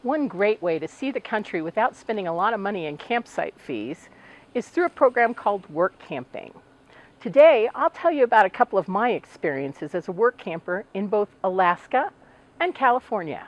One great way to see the country without spending a lot of money in campsite fees is through a program called Workamping. Today, I'll tell you about a couple of my experiences as a work camper in both Alaska and California.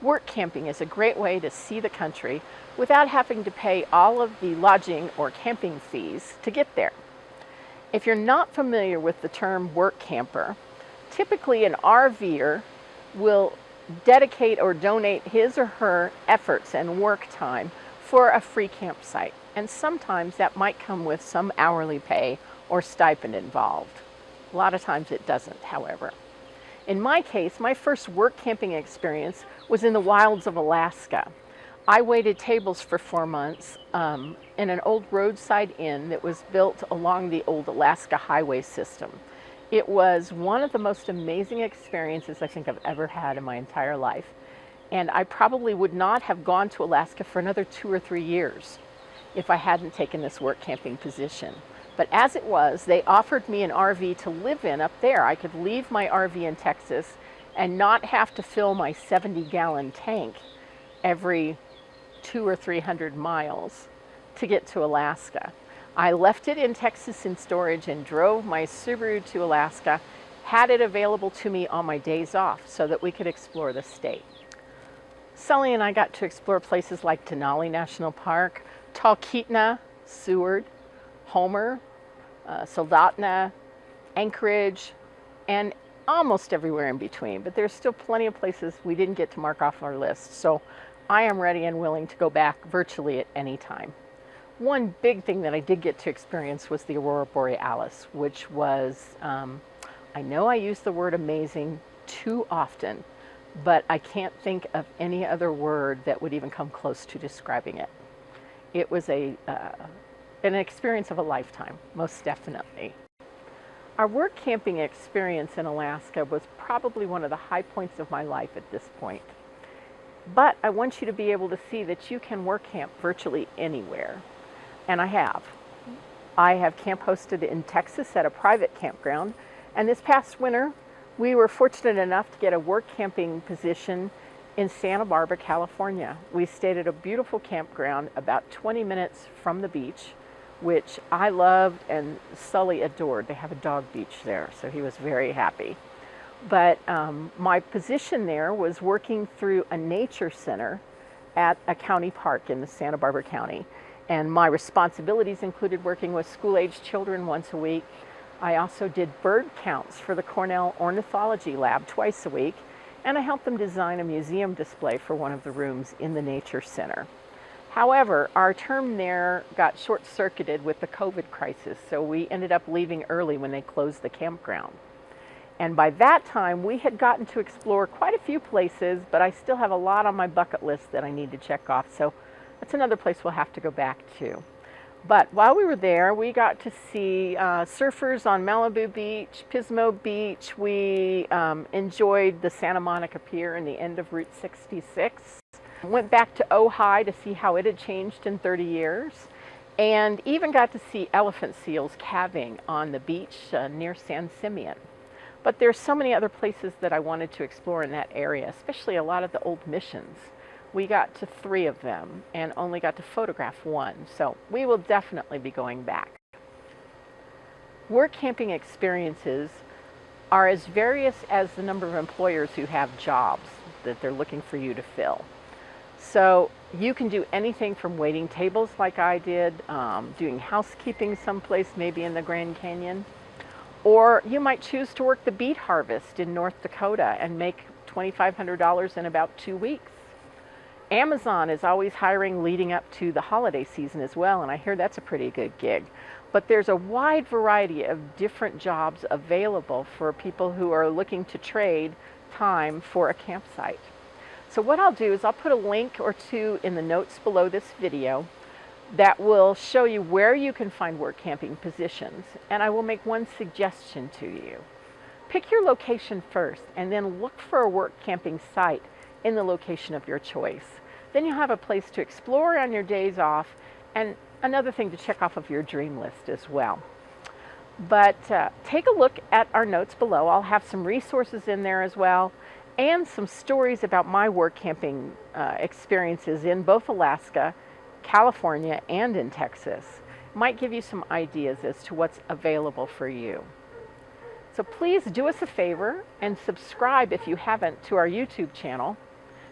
Work camping is a great way to see the country without having to pay all of the lodging or camping fees to get there. If you're not familiar with the term work camper, typically an RVer will dedicate or donate his or her efforts and work time for a free campsite. And sometimes that might come with some hourly pay or stipend involved. A lot of times it doesn't, however. In my case, my first work camping experience was in the wilds of Alaska. I waited tables for 4 months in an old roadside inn that was built along the old Alaska highway system. It was one of the most amazing experiences I think I've ever had in my entire life. And I probably would not have gone to Alaska for another 2 or 3 years if I hadn't taken this work camping position. But as it was, they offered me an RV to live in up there. I could leave my RV in Texas and not have to fill my 70-gallon tank every 200 or 300 miles to get to Alaska. I left it in Texas in storage and drove my Subaru to Alaska, had it available to me on my days off so that we could explore the state. Sully and I got to explore places like Denali National Park, Talkeetna, Seward, Homer, Soldotna, Anchorage, and almost everywhere in between. But there's still plenty of places we didn't get to mark off our list. So I am ready and willing to go back virtually at any time. One big thing that I did get to experience was the Aurora Borealis, which was, I know I use the word amazing too often, but I can't think of any other word that would even come close to describing it. It was an experience of a lifetime, most definitely. Our work camping experience in Alaska was probably one of the high points of my life at this point. But I want you to be able to see that you can work camp virtually anywhere. And I have. I have camp hosted in Texas at a private campground. And this past winter, we were fortunate enough to get a work camping position in Santa Barbara, California. We stayed at a beautiful campground about 20 minutes from the beach, which I loved and Sully adored. They have a dog beach there, so he was very happy. But my position there was working through a nature center at a county park in the Santa Barbara County. And my responsibilities included working with school-aged children once a week. I also did bird counts for the Cornell Ornithology Lab twice a week, and I helped them design a museum display for one of the rooms in the nature center. However, our term there got short-circuited with the COVID crisis, so we ended up leaving early when they closed the campground. And by that time, we had gotten to explore quite a few places, but I still have a lot on my bucket list that I need to check off, so that's another place we'll have to go back to. But while we were there, we got to see surfers on Malibu Beach, Pismo Beach. We enjoyed the Santa Monica Pier and the end of Route 66. Went back to Ojai to see how it had changed in 30 years. And even got to see elephant seals calving on the beach near San Simeon. But there's so many other places that I wanted to explore in that area, especially a lot of the old missions. We got to 3 of them and only got to photograph 1, so we will definitely be going back. Work camping experiences are as various as the number of employers who have jobs that they're looking for you to fill. So you can do anything from waiting tables like I did, doing housekeeping someplace, maybe in the Grand Canyon, or you might choose to work the beet harvest in North Dakota and make $2,500 in about 2 weeks. Amazon is always hiring leading up to the holiday season as well, and I hear that's a pretty good gig. But there's a wide variety of different jobs available for people who are looking to trade time for a campsite. So what I'll do is I'll put a link or 2 in the notes below this video that will show you where you can find work camping positions, and I will make one suggestion to you. Pick your location first and then look for a work camping site in the location of your choice. Then you'll have a place to explore on your days off and another thing to check off of your dream list as well. But take a look at our notes below. I'll have some resources in there as well and some stories about my work camping experiences in both Alaska, California, and in Texas. Might give you some ideas as to what's available for you. So please do us a favor and subscribe if you haven't to our YouTube channel.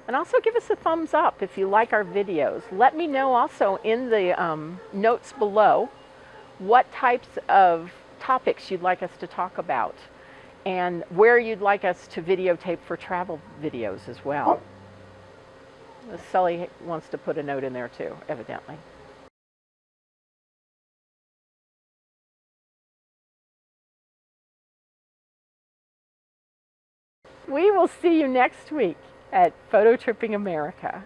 And also give us a thumbs up if you like our videos. Let me know also in the notes below what types of topics you'd like us to talk about and where you'd like us to videotape for travel videos as well. Sully wants to put a note in there too, evidently. We will see you next week at Photo Tripping America.